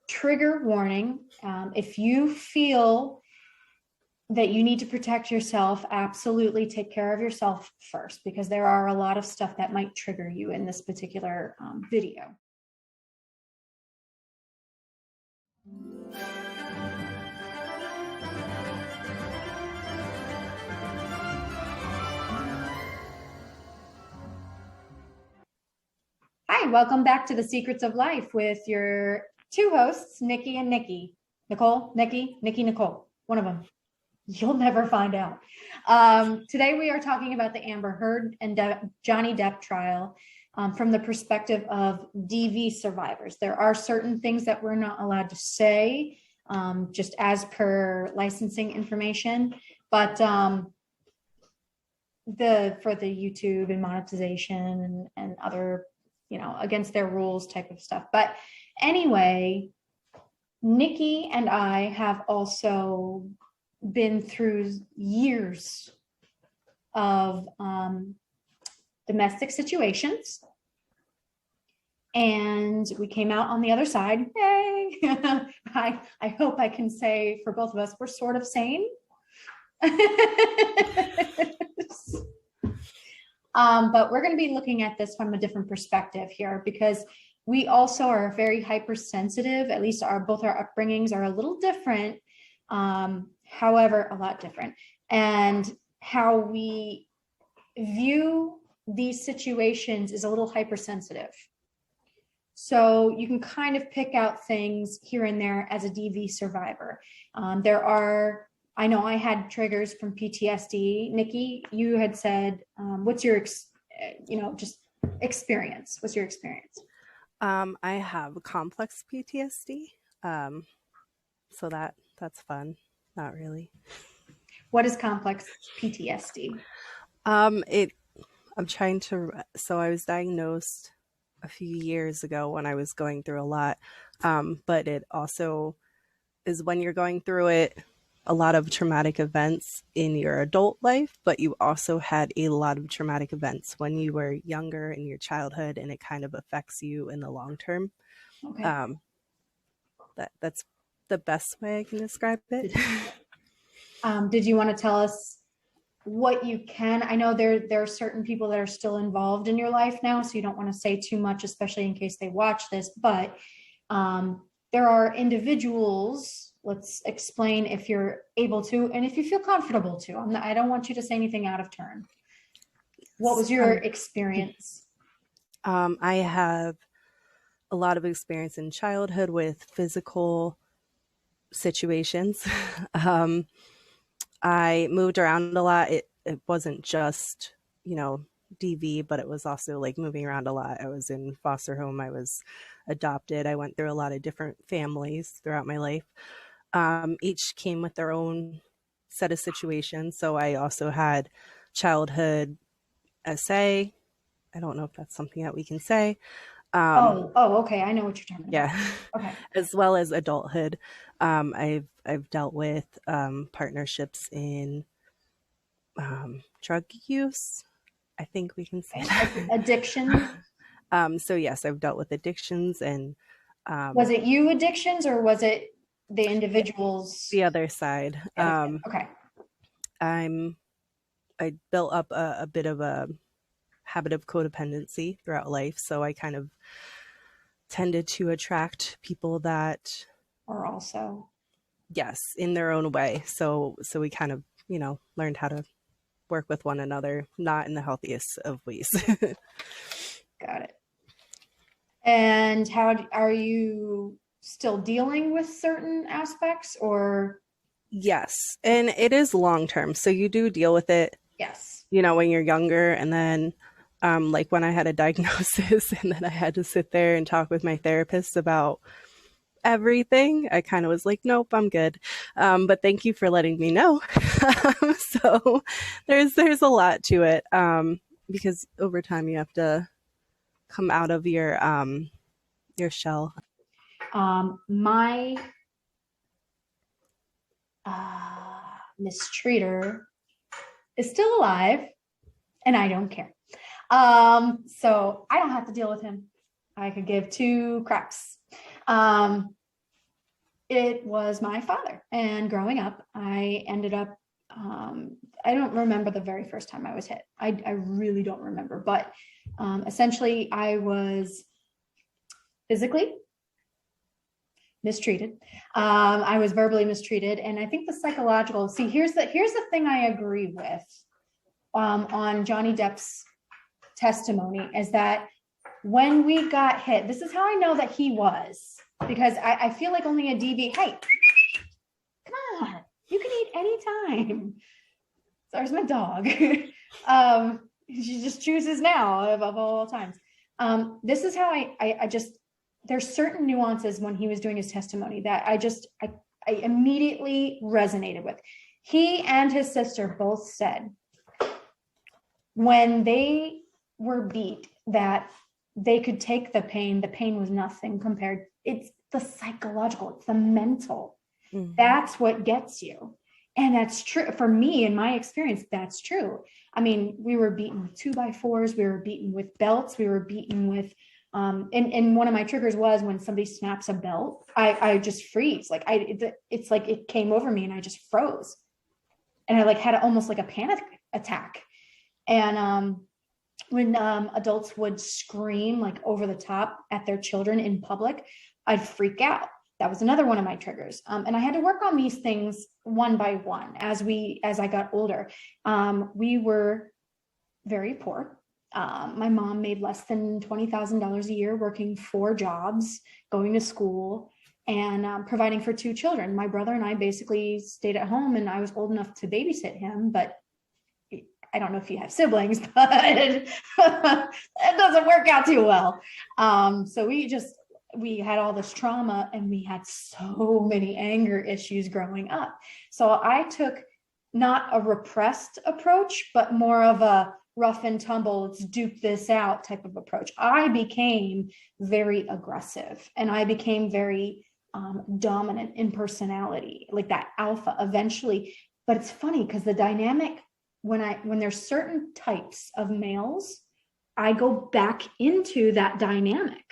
Trigger warning. If you feel that you need to protect yourself, absolutely take care of yourself first, because there are a lot of stuff that might trigger you in this particular video. Hi, welcome back to The Secrets of Life with your two hosts, Nikki and Nikki. Nicole, Nikki, Nicole, one of them. You'll never find out. Today we are talking about the Amber Heard and Johnny Depp trial from the perspective of DV survivors. There are certain things that we're not allowed to say, just as per licensing information, but for the YouTube and monetization and other, against their rules type of stuff. But anyway, Nikki and I have also been through years of domestic situations, and we came out on the other side. Yay! I hope I can say for both of us, we're sort of sane. But we're going to be looking at this from a different perspective here, because we also are very hypersensitive. At least both our upbringings are a little different. However, a lot different, and how we view these situations is a little hypersensitive. So you can kind of pick out things here and there as a DV survivor. I know I had triggers from PTSD. Nikki, you had said, what's your, just experience? What's your experience? I have complex PTSD. So that's fun. Not really. What is complex PTSD? So I was diagnosed a few years ago when I was going through a lot. But it also is when you're going through it, a lot of traumatic events in your adult life, but you also had a lot of traumatic events when you were younger in your childhood, and it kind of affects you in the long term. Okay. That's the best way I can describe it. Did you want to tell us what you can? I know there are certain people that are still involved in your life now, so you don't want to say too much, especially in case they watch this, but there are individuals. Let's explain if you're able to, and if you feel comfortable to. I don't want you to say anything out of turn. What was your experience? I have a lot of experience in childhood with physical situations. I moved around a lot. It wasn't just, DV, but it was also like moving around a lot. I was in foster home. I was adopted. I went through a lot of different families throughout my life. Each came with their own set of situations. So I also had childhood SA. I don't know if that's something that we can say. Okay. I know what you're talking about. Yeah. Okay. As well as adulthood. I've dealt with partnerships in drug use. I think we can say that. Addiction. So yes, I've dealt with addictions. And was it you addictions, or was it the individuals? The other side. Okay. I built up a bit of a habit of codependency throughout life, so I kind of tended to attract people that are also, yes, in their own way. So we kind of, learned how to work with one another, not in the healthiest of ways. Got it. And how are you still dealing with certain aspects, or? Yes. And it is long-term. So you do deal with it. Yes. When you're younger, and then like when I had a diagnosis and then I had to sit there and talk with my therapist about everything, I kind of was like, nope, I'm good. But thank you for letting me know. So there's a lot to it, because over time you have to come out of your shell. My mistreater is still alive, and I don't care. So I don't have to deal with him. I could give two craps. It was my father. And growing up, I ended up, I don't remember the very first time I was hit. I really don't remember, but essentially I was physically mistreated. I was verbally mistreated. And I think the psychological, see, here's the thing I agree with on Johnny Depp's testimony is that when we got hit, this is how I know that he was, because I feel like only a DV, hey, come on, you can eat anytime. There's my dog. She just chooses now of all times. This is how I just, there's certain nuances when he was doing his testimony that I immediately resonated with. He and his sister both said when they were beat that they could take the pain was nothing compared. It's the psychological, it's the mental. Mm-hmm. That's what gets you. And that's true for me, in my experience, that's true. I mean, we were beaten with 2x4s, we were beaten with belts, we were beaten with, and one of my triggers was when somebody snaps a belt, I just freeze. Like it's like it came over me and I just froze. And I like had almost like a panic attack. And when adults would scream like over the top at their children in public, I'd freak out. That was another one of my triggers. And I had to work on these things one by one as I got older. We were very poor. My mom made less than $20,000 a year, working 4 jobs, going to school, and providing for 2 children. My brother and I basically stayed at home, and I was old enough to babysit him, but I don't know if you have siblings, but it doesn't work out too well. So we had all this trauma, and we had so many anger issues growing up. So I took not a repressed approach, but more of a rough and tumble, let's duke this out type of approach. I became very aggressive, and I became very dominant in personality, like that alpha eventually. But it's funny because the dynamic, when there's certain types of males, I go back into that dynamic.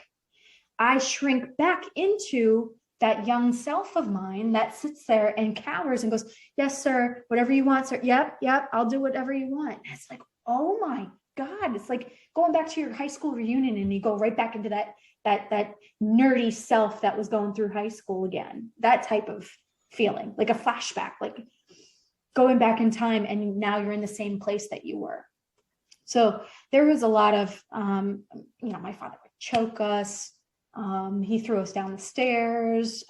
I shrink back into that young self of mine that sits there and cowers and goes, yes, sir, whatever you want, sir. Yep, I'll do whatever you want. And it's like, oh my God, it's like going back to your high school reunion and you go right back into that nerdy self that was going through high school again. That type of feeling, like a flashback, like going back in time, and now you're in the same place that you were. So there was a lot of, my father would choke us. He threw us down the stairs.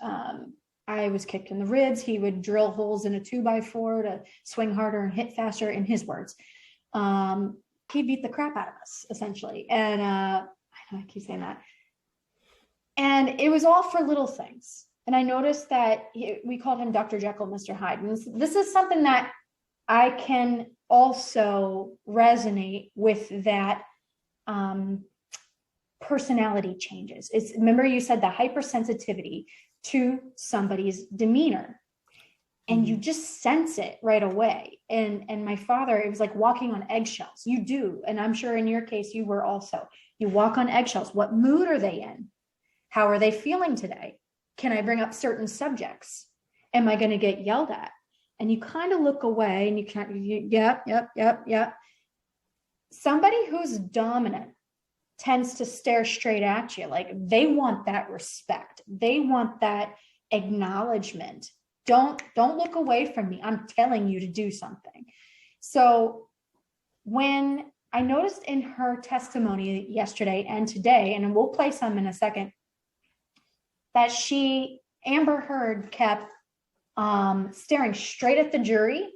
I was kicked in the ribs. He would drill holes in a 2x4 to swing harder and hit faster, in his words. He beat the crap out of us, essentially. And I know I keep saying that. And it was all for little things. And I noticed that we called him Dr. Jekyll, Mr. Hyde. And this is something that I can also resonate with, that personality changes. Remember you said the hypersensitivity to somebody's demeanor, and you just sense it right away. And my father, it was like walking on eggshells. You do. And I'm sure in your case, you were also. You walk on eggshells. What mood are they in? How are they feeling today? Can I bring up certain subjects? Am I going to get yelled at? And you kind of look away and yep. Somebody who's dominant tends to stare straight at you. Like they want that respect. They want that acknowledgement. Don't look away from me. I'm telling you to do something. So when I noticed in her testimony yesterday and today, and we'll play some in a second, that Amber Heard kept staring straight at the jury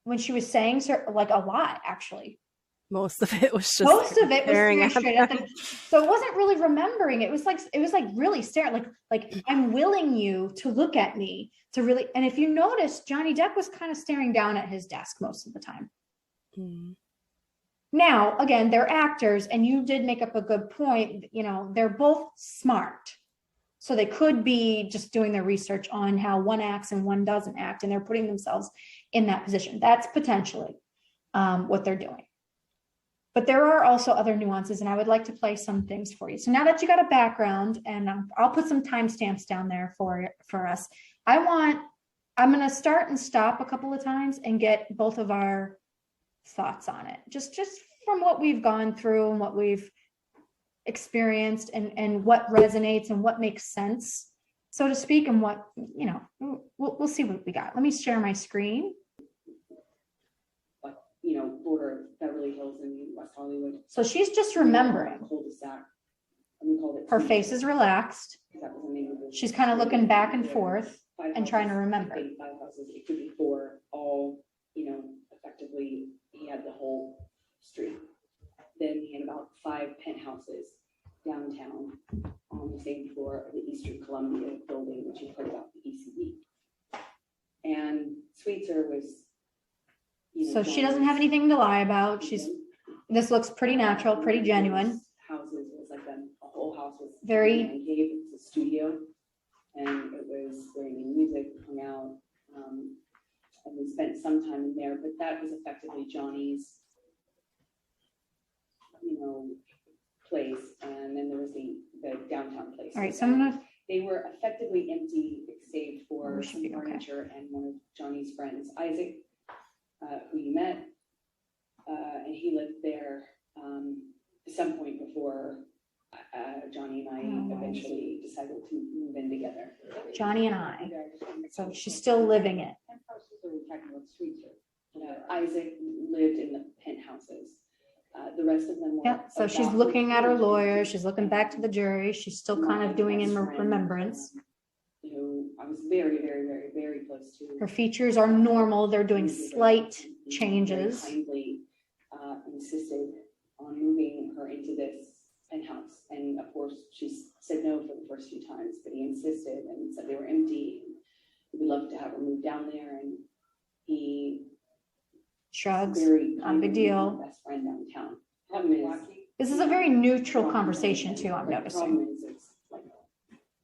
when she was saying, like, a lot, actually. Most of it was staring straight at them. So it wasn't really remembering. It was like really staring, like I'm willing you to look at me to really. And if you notice, Johnny Depp was kind of staring down at his desk most of the time. Mm. Now, again, they're actors, and you did make up a good point. They're both smart. So they could be just doing their research on how one acts and one doesn't act, and they're putting themselves in that position. That's potentially what they're doing. But there are also other nuances, and I would like to play some things for you. So now that you got a background, and I'll put some timestamps down there for us. I'm going to start and stop a couple of times and get both of our thoughts on it. Just from what we've gone through and what we've experienced, and what resonates and what makes sense, so to speak, and what, we'll see what we got. Let me share my screen. Border of Beverly Hills and West Hollywood. So she's just remembering. Cul-de-sac. And we called it. Her face is relaxed. That was the name of it. She's kind of looking back and forth and trying to remember. 5 houses. It could be 4, all, effectively, he had the whole street. Then he had about 5 penthouses downtown on the same floor of the Eastern Columbia building, which you've heard about, the ECB. And Sweetser was. So she doesn't have anything to lie about. This looks pretty natural, pretty genuine. Houses was like a whole house was very man cave. It was a studio, and it was where we music, hung out, and we spent some time in there. But that was effectively Johnny's, place, and then there was the downtown place. All right, so they were effectively empty, save for some furniture and one of Johnny's friends, Isaac. Who you met, and he lived there at some point before Johnny and I eventually decided to move in together. Johnny and I. So she's still living it. Isaac lived in the penthouses. The rest of them were. Yeah. So she's looking at her lawyer. She's looking back to the jury. She's still kind of doing in remembrance. I was very, very, very, very close to. Her features are normal. They're doing slight changes. Kindly insisted on moving her into this penthouse, and of course she said no for the first few times, but he insisted and said they were empty. We'd love to have her move down there, and he shrugs. Not a big my deal. best friend downtown. This is a very neutral conversation too, I'm noticing. The problem is it's like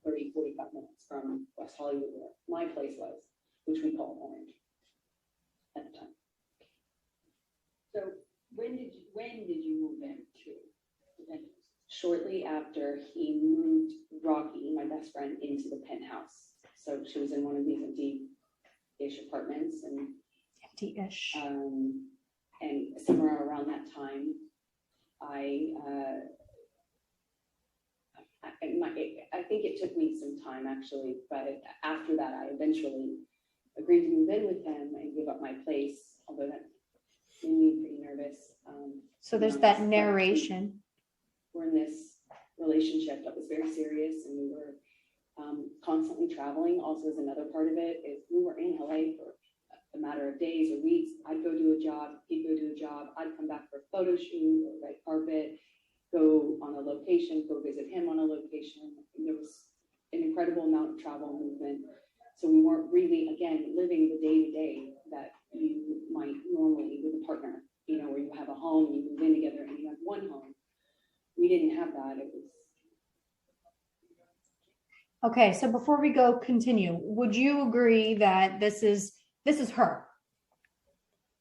30, 45 minutes from West Hollywood, where my place was, which we call Orange at the time. So when did you move into the penthouse? Shortly after he moved Rocky, my best friend, into the penthouse. So she was in one of these empty-ish apartments, and empty-ish. And somewhere around that time, I think it took me some time actually, but after that, I eventually agreed to move in with him and give up my place, although that made me pretty nervous. So there's that narration. We're in this relationship that was very serious, and we were constantly traveling. Also, as another part of it, is we were in LA for a matter of days or weeks. I'd go do a job, he'd go do a job, I'd come back for a photo shoot or red carpet, go on a location, go visit him on a location. And there was an incredible amount of travel and movement. So we weren't really, again, living the day-to-day that you might normally with a partner, where you have a home, you move in together and you have one home. We didn't have that. It was. Okay, so before we continue, would you agree that this is her?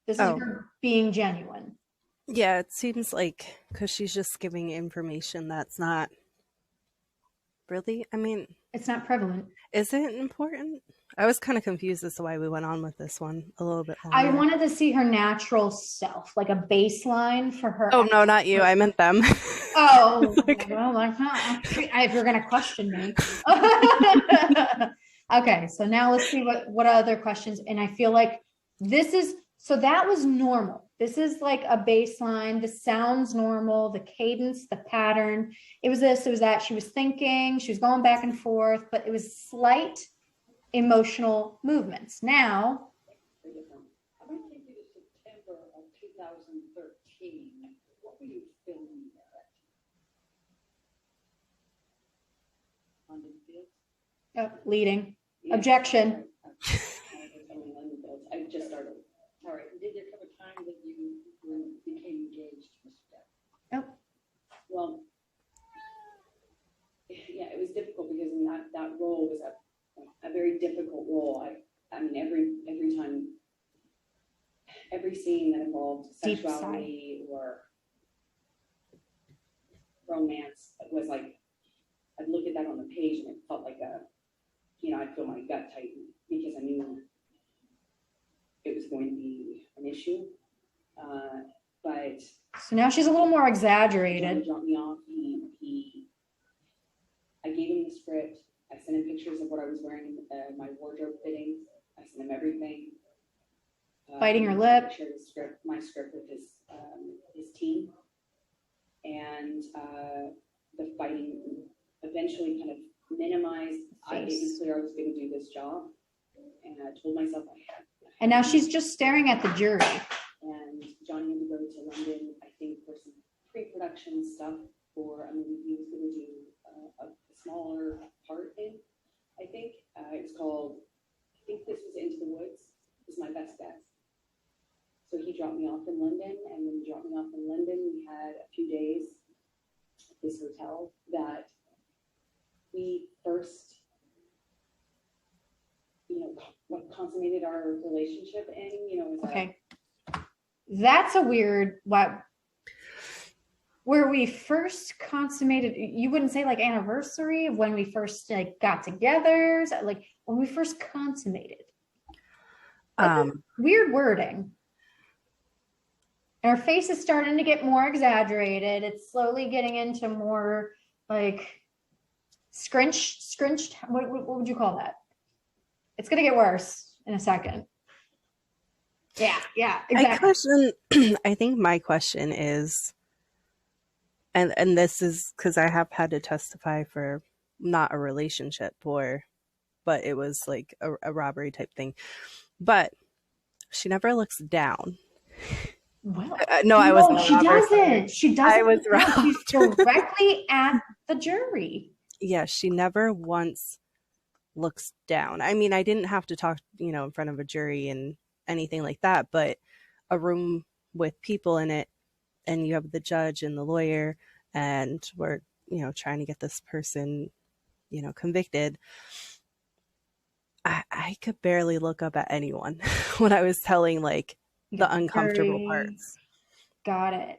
This is her being genuine. Yeah, it seems like, because she's just giving information that's not really, it's not prevalent. Is it important? I was kind of confused as to why we went on with this one a little bit longer. I wanted to see her natural self, like a baseline for her. Oh, no, not you. I meant them. Oh, well, if you're going to question me. Okay, so now let's see what other questions. And I feel like so that was normal. This is like a baseline. This sounds normal. The cadence, the pattern. It was this, it was that. She was thinking, she was going back and forth, but it was slight emotional movements. Now, I might take you to September of 2013. What were you filming there? London Fields? leading. Objection. I just started. All right. Did there come a time that you became engaged, Mr. Depp? Nope. Well, yeah, it was difficult because in that role was a very difficult role. Every time, every scene that involved Deep sexuality or romance was like, I'd look at that on the page and it felt like I'd feel my gut tighten because I knew it was going to be an issue. But So now she's a little more Johnny exaggerated. dropped me off. I gave him the script. I sent him pictures of what I was wearing, my wardrobe fittings. I sent him everything. Biting her lip. I shared my script with his team, and the fighting eventually kind of minimized. It was clear I was going to do this job, and I told myself I had. And now she's just staring at the jury. And Johnny had to go to London, I think, for some pre-production stuff for a movie he was going to do a smaller part in. I think it's called. I think this was Into the Woods. Is my best guess. So he dropped me off in London, and when he dropped me off in London, we had a few days at this hotel that we first, what consummated our relationship in, was Okay. That's a weird, where we first consummated, you wouldn't say like anniversary of when we first got together, like when we first consummated. Weird wording. And her face is starting to get more exaggerated. It's slowly getting into more like scrunched. What would you call that? It's going to get worse in a second. Yeah, exactly. I think my question is, and this is because I have had to testify for not a relationship but it was like a robbery type thing. But she never looks down. Well, no, I wasn't. She doesn't. She doesn't. I was wrong. She's directly at the jury. Yeah, she never once looks down. I mean, I didn't have to talk, in front of a jury and anything like that, but a room with people in it, and you have the judge and the lawyer, and we're, trying to get this person, convicted. I could barely look up at anyone when I was telling like the uncomfortable parts. Got it.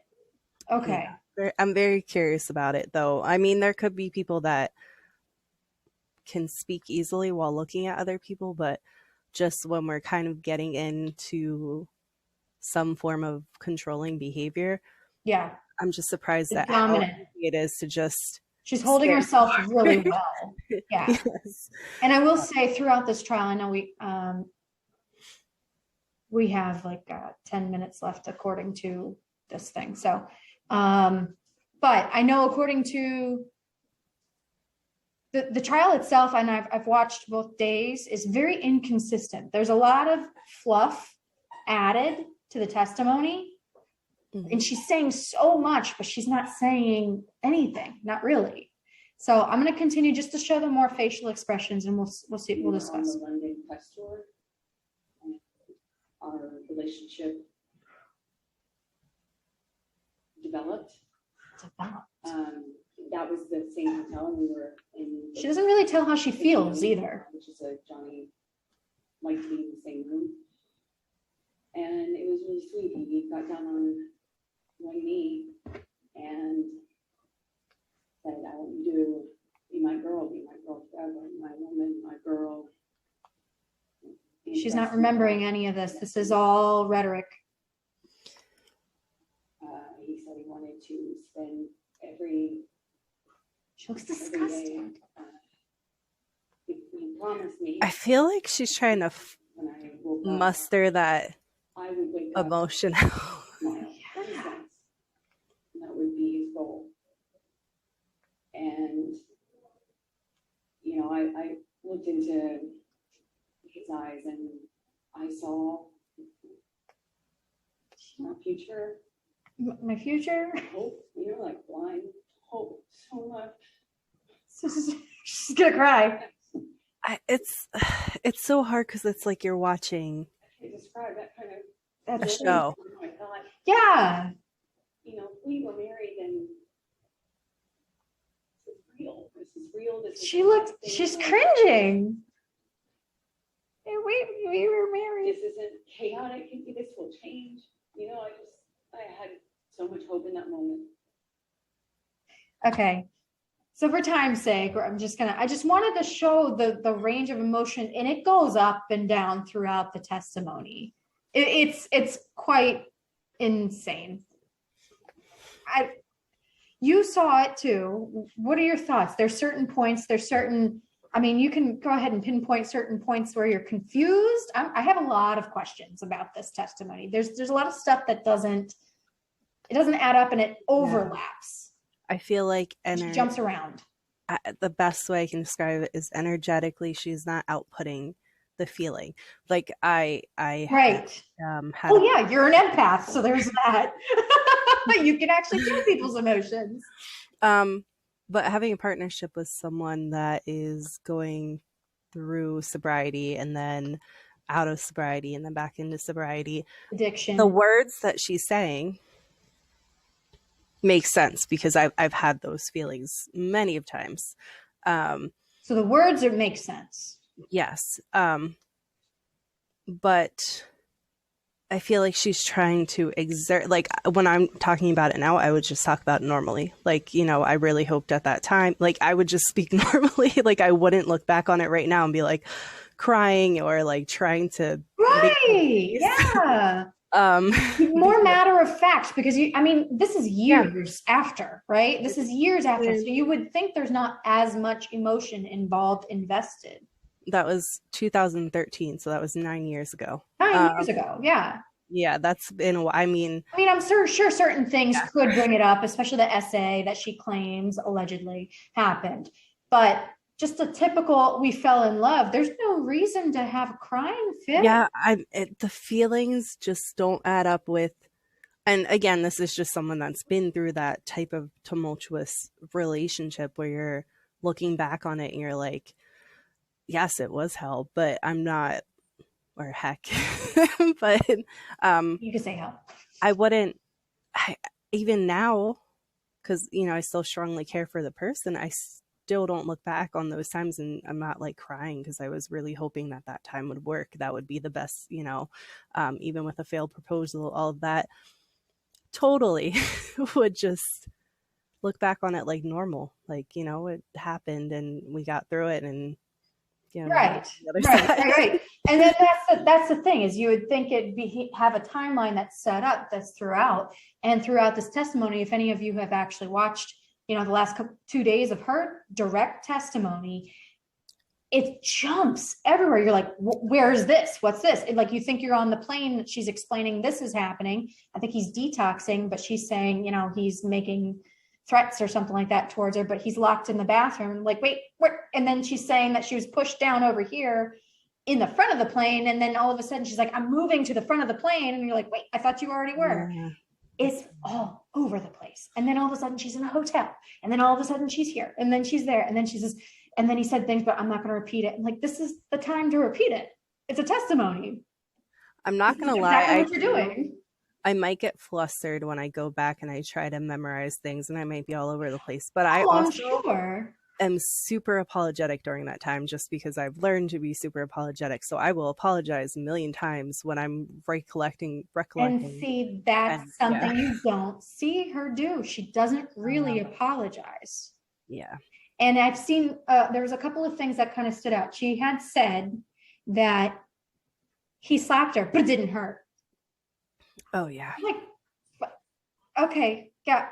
Okay. Yeah. I'm very curious about it though. I mean, there could be people that can speak easily while looking at other people, but just when we're kind of getting into some form of controlling behavior, yeah, I'm just surprised it's at dominant. how easy it is to just she's holding herself really well. Yeah. Yes. And I will say throughout this trial, I know we have like 10 minutes left according to this thing. So, but I know according to the trial itself, and I've watched both days, is very inconsistent. There's a lot of fluff added to the testimony, and she's saying so much, but she's not saying anything, not really. So I'm going to continue just to show them more facial expressions, and we'll see. We'll discuss. On the London press tour, our relationship developed. That was the same hotel, and we were in. She doesn't really tell how she feels either. Which is Johnny liked to be in the same room, and it was really sweet. He got down on one knee and said, "I want you to be my girl forever, my woman, my girl." She's not remembering any of this. This is all rhetoric. He said he wanted to spend every. She looks disgusted. He promised me. I feel like she's trying to muster that I would wake emotion up, smile, that would be his goal. And I looked into his eyes and I saw my future. My future. Hope, like blind hope so much. She's gonna cry. It's so hard because it's like you're watching I describe that kind of a show. Oh my God. Yeah. We were married and this is real. This is real. She's cringing. We were married. This isn't chaotic. This will change. I had so much hope in that moment. Okay. So for time's sake, I just wanted to show the range of emotion, and it goes up and down throughout the testimony. It's quite insane. You saw it too. What are your thoughts? There's certain points, I mean, you can go ahead and pinpoint certain points where you're confused. I have a lot of questions about this testimony. There's a lot of stuff that doesn't add up, and it overlaps. I feel like She jumps around. The best way I can describe it is energetically, she's not outputting the feeling. Like I Right. had yeah, you're an empath, so there's that. You can actually feel people's emotions. But having a partnership with someone that is going through sobriety and then out of sobriety and then back into sobriety, addiction, the words that she's saying make sense because I've had those feelings many of times. So the words make sense. Yes. But I feel like she's trying to exert, like when I'm talking about it now, I would just talk about it normally. Like, I really hoped at that time, like I would just speak normally. Like I wouldn't look back on it right now and be like crying or like trying to. Right. Yeah. More matter of fact, because this is years after, right? This is years after. So you would think there's not as much emotion invested. That was 2013, so that was 9 years ago. 9 years ago, yeah. Yeah, that's been. I'm sure certain things could bring it up, especially the essay that she claims allegedly happened. But just a typical, we fell in love. There's no reason to have a crying fit. Yeah, the feelings just don't add up with. And again, this is just someone that's been through that type of tumultuous relationship where you're looking back on it and you're like, yes, it was hell, but I'm not, or heck, but you can say hell. I wouldn't, even now, because, I still strongly care for the person, I still don't look back on those times and I'm not like crying because I was really hoping that time would work. That would be the best, even with a failed proposal, all of that. Totally would just look back on it like normal. Like, it happened and we got through it and right. And then that's the thing is you would think have a timeline that's set up that's throughout this testimony. If any of you have actually watched, the last 2 days of her direct testimony, it jumps everywhere. You're like, where is this? What's this? Like you think you're on the plane. She's explaining this is happening. I think he's detoxing, but she's saying, he's making threats or something like that towards her, but he's locked in the bathroom. Like, wait, where? And then she's saying that she was pushed down over here in the front of the plane. And then all of a sudden she's like, I'm moving to the front of the plane. And you're like, wait, I thought you already were. Yeah. It's all over the place. And then all of a sudden she's in a hotel. And then all of a sudden she's here. And then she's there. And then she says, and then he said things, but I'm not going to repeat it. And like, this is the time to repeat it. It's a testimony. I'm not going to lie. Exactly what you're doing. I might get flustered when I go back and I try to memorize things and I might be all over the place. But I also am super apologetic during that time just because I've learned to be super apologetic. So I will apologize a million times when I'm recollecting. And see, that's something you don't see her do. She doesn't really apologize. Yeah. And I've seen, there was a couple of things that kind of stood out. She had said that he slapped her, but it didn't hurt. Oh yeah. I'm like, okay, yeah.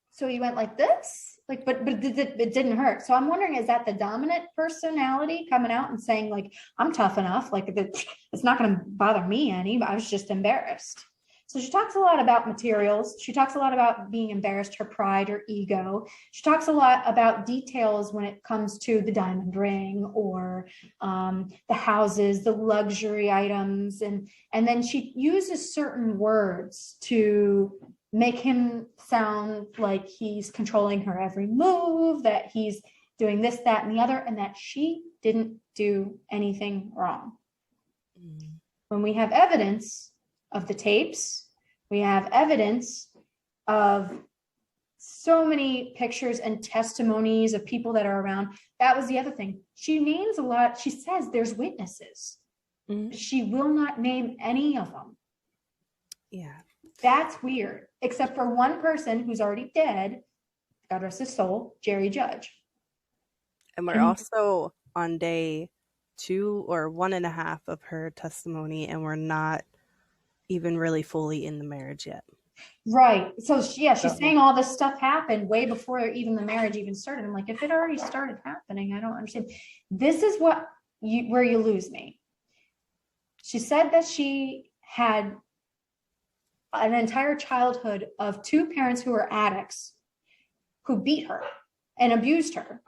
So he went like this, like, but it didn't hurt. So I'm wondering, is that the dominant personality coming out and saying like, I'm tough enough, like it's not going to bother me any, but I was just embarrassed. So she talks a lot about materials. She talks a lot about being embarrassed, her pride, her ego. She talks a lot about details when it comes to the diamond ring or the houses, the luxury items. And then she uses certain words to make him sound like he's controlling her every move, that he's doing this, that, and the other, and that she didn't do anything wrong. When we have evidence of the tapes, we have evidence of so many pictures and testimonies of people that are around. That was the other thing. She names a lot. She says there's witnesses. Mm-hmm. She will not name any of them. Yeah. That's weird, except for one person who's already dead, God rest his soul, Jerry Judge. And we're also on day 2 or 1.5 of her testimony, and we're not even really fully in the marriage yet. Right. So she's saying all this stuff happened way before even the marriage even started. I'm like, if it already started happening, I don't understand. This is where you lose me. She said that she had an entire childhood of 2 parents who were addicts who beat her and abused her.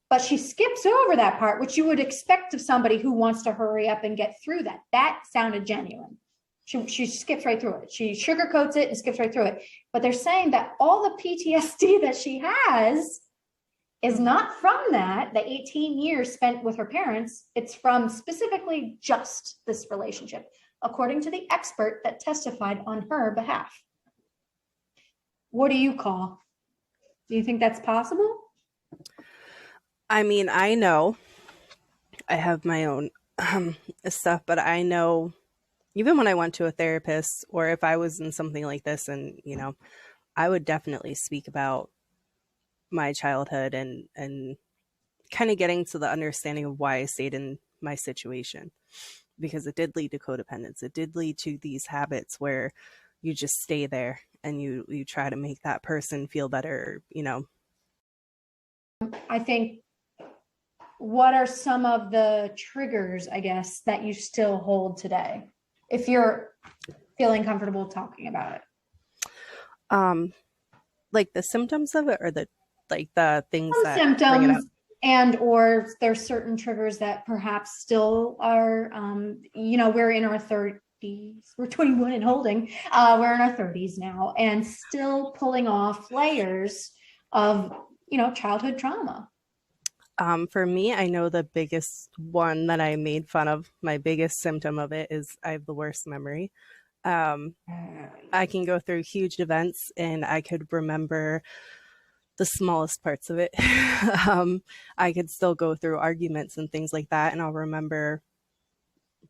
But she skips over that part, which you would expect of somebody who wants to hurry up and get through that. That sounded genuine. She skips right through it. She sugarcoats it and skips right through it. But they're saying that all the PTSD that she has is not from the 18 years spent with her parents. It's from specifically just this relationship, according to the expert that testified on her behalf. What do you call? Do you think that's possible? I mean, I know I have my own stuff, but I know even when I went to a therapist, or if I was in something like this, and, you know, I would definitely speak about my childhood and kind of getting to the understanding of why I stayed in my situation, because it did lead to codependence. It did lead to these habits where you just stay there and you try to make that person feel better, you know. I think, what are some of the triggers, I guess, that you still hold today, if you're feeling comfortable talking about it? Like the symptoms of it, or the things Some that bring it up? symptoms, and or there's certain triggers that perhaps still are, we're in our 30s, we're 21 and holding, we're in our 30s now, and still pulling off layers of, childhood trauma. For me, I know the biggest one that I made fun of, my biggest symptom of it, is I have the worst memory. I can go through huge events and I could remember the smallest parts of it. I could still go through arguments and things like that, and I'll remember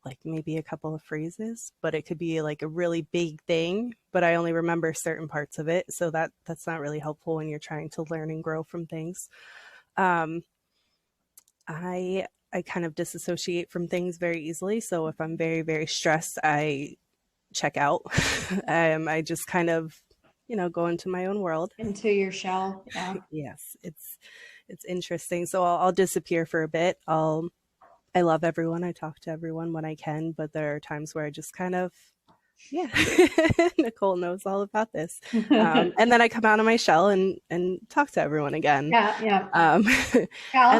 like maybe a couple of phrases, but it could be like a really big thing, but I only remember certain parts of it. So that's not really helpful when you're trying to learn and grow from things. I kind of disassociate from things very easily. So if I'm very, very stressed, I check out. I just kind of, go into my own world. Into your shell. Yeah. Yes, it's interesting. So I'll disappear for a bit. I love everyone. I talk to everyone when I can, but there are times where I just kind of, Nicole knows all about this. And then I come out of my shell and talk to everyone again. Yeah. I'll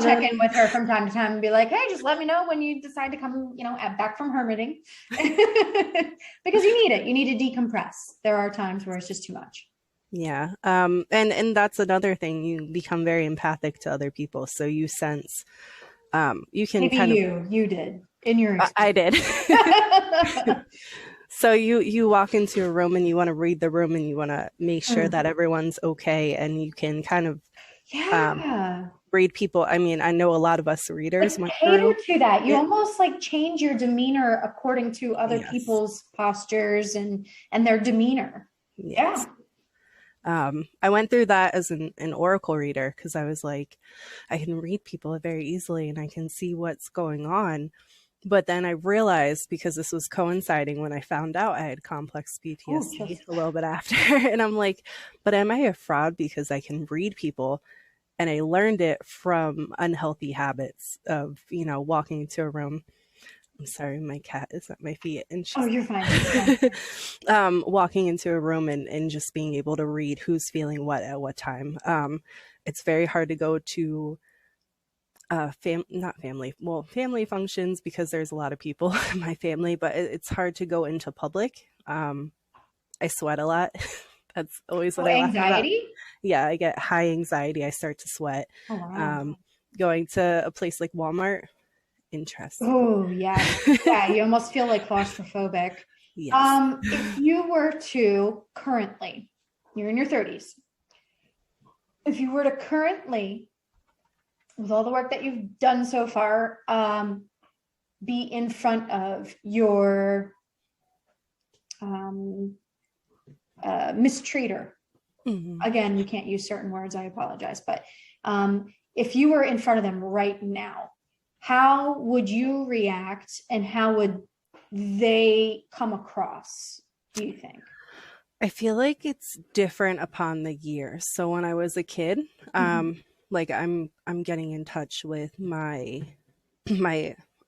check in with her from time to time and be like, hey, just let me know when you decide to come, back from hermiting. Because you need it. You need to decompress. There are times where it's just too much. Yeah. And that's another thing. You become very empathic to other people. So you sense, you can maybe you did in your experience. I did. So you walk into a room and you want to read the room and you want to make sure that everyone's okay, and you can kind of read people. I mean, I know a lot of us readers went cater to that. You almost like change your demeanor according to other people's postures and their demeanor. Yes. Yeah. I went through that as an oracle reader, because I was like, I can read people very easily and I can see what's going on. But then I realized, because this was coinciding when I found out I had complex PTSD a little bit after, and I'm like, but am I a fraud because I can read people? And I learned it from unhealthy habits of, walking into a room. I'm sorry, my cat is at my feet. And she's, you're fine. Walking into a room and just being able to read who's feeling what at what time. It's very hard to go to family functions, because there's a lot of people in my family, but it's hard to go into public. I sweat a lot. That's always what I laugh about. Anxiety? Yeah, I get high anxiety. I start to sweat. Oh, wow. Going to a place like Walmart, interesting. Oh, yeah. Yeah, you almost feel like claustrophobic. Yes. If you were to currently, you're in your 30s, if you were to currently, with all the work that you've done so far, be in front of your mistreater, again, we can't use certain words, I apologize, but if you were in front of them right now, how would you react and how would they come across, do you think? I feel like it's different upon the year. So when I was a kid, like I'm getting in touch with my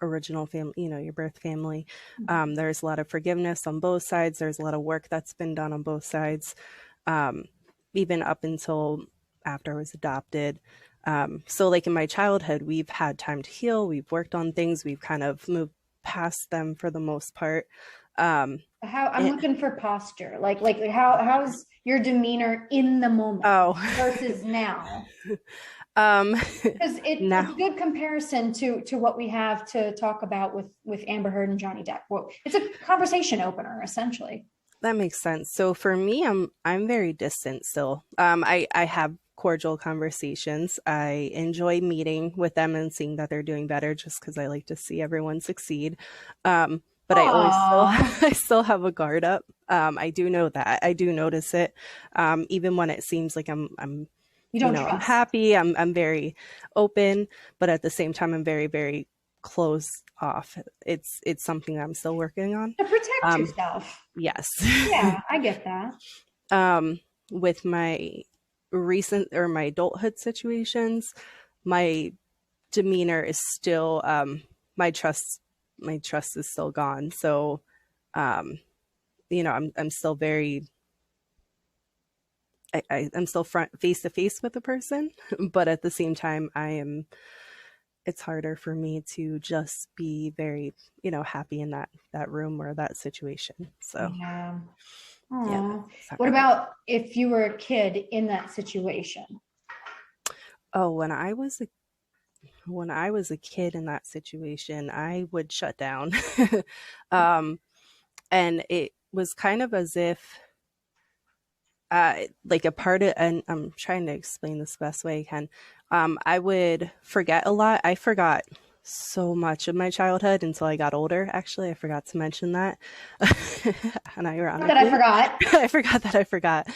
original family, your birth family. There's a lot of forgiveness on both sides. There's a lot of work that's been done on both sides, even up until after I was adopted. So like in my childhood, we've had time to heal. We've worked on things. We've kind of moved past them for the most part. I'm looking for posture, like how's your demeanor in the moment versus now? Because it's a good comparison to what we have to talk about with Amber Heard and Johnny Depp. Well, it's a conversation opener, essentially. That makes sense. So for me, I'm very distant still. I have cordial conversations. I enjoy meeting with them and seeing that they're doing better, just because I like to see everyone succeed. But I still have a guard up. I do know that. I do notice it. Even when it seems like I'm happy, I'm very open, but at the same time, I'm very, very closed off. It's something I'm still working on. To protect yourself. Yes. Yeah, I get that. With my my adulthood situations, my demeanor is still, my trust is still gone. So, I'm still very, I'm still face to face with the person, but at the same time, it's harder for me to just be very, happy in that room or that situation. So, yeah. What about if you were a kid in that situation? Oh, when I was a kid in that situation, I would shut down. And it was kind of as if, like a part of, and I'm trying to explain this the best way I can. I would forget a lot. I forgot so much of my childhood until I got older. Actually, I forgot to mention that. And ironically, I forgot that I forgot.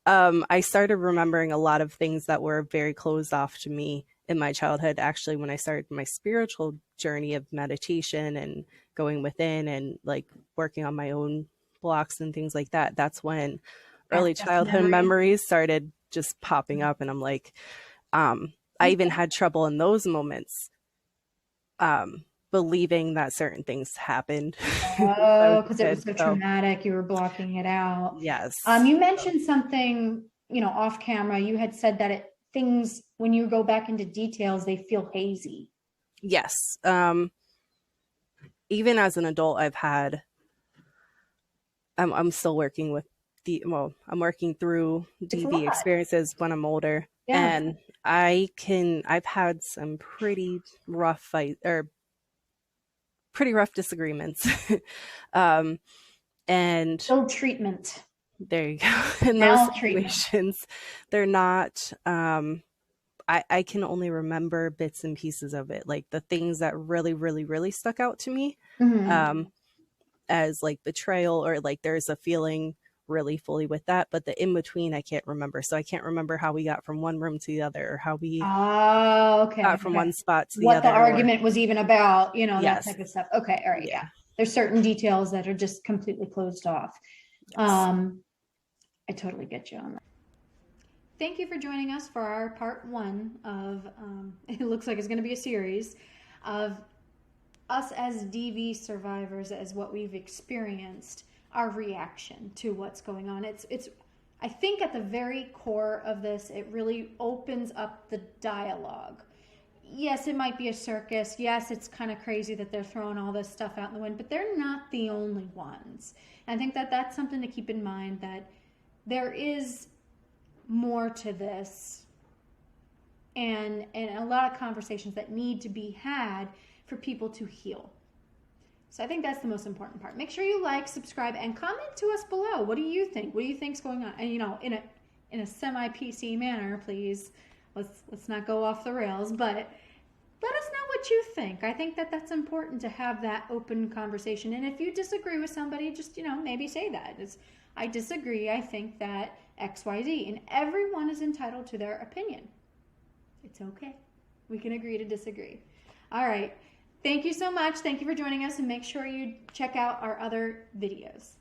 I started remembering a lot of things that were very closed off to me in my childhood. Actually, when I started my spiritual journey of meditation and going within and like working on my own blocks and things like that, that's when early childhood memories started just popping up. And I'm like, I even had trouble in those moments believing that certain things happened. Oh, because it was so traumatic. You were blocking it out. Yes. You mentioned something, off camera. You had said that things, when you go back into details, they feel hazy. Yes. Even as an adult, I'm still working with I'm working through DV experiences when I'm older. Yeah. And I've had some pretty rough disagreements. And ill treatment. There you go. In those situations, they're not, I can only remember bits and pieces of it. Like the things that really, really, really stuck out to me, as like betrayal, or like there's a feeling really fully with that, but the in between I can't remember. So I can't remember how we got from one room to the other, or how we got from one spot to the other. What the argument was even about, that type of stuff. Okay, all right, yeah. There's certain details that are just completely closed off. Yes. I totally get you on that. Thank you for joining us for our part 1 of, it looks like it's going to be a series of us as DV survivors, as what we've experienced, our reaction to what's going on. It's I think at the very core of this, it really opens up the dialogue. Yes, it might be a circus. Yes, it's kind of crazy that they're throwing all this stuff out in the wind, but they're not the only ones. And I think that that's something to keep in mind, that there is more to this, and a lot of conversations that need to be had for people to heal. So I think that's the most important part. Make sure you like, subscribe, and comment to us below. What do you think? What do you think's going on? And in a semi-PC manner, please. Let's not go off the rails, but let us know what you think. I think that that's important, to have that open conversation. And if you disagree with somebody, just maybe say that. I disagree. I think that XYZ. And everyone is entitled to their opinion. It's okay. We can agree to disagree. All right. Thank you so much. Thank you for joining us, and make sure you check out our other videos.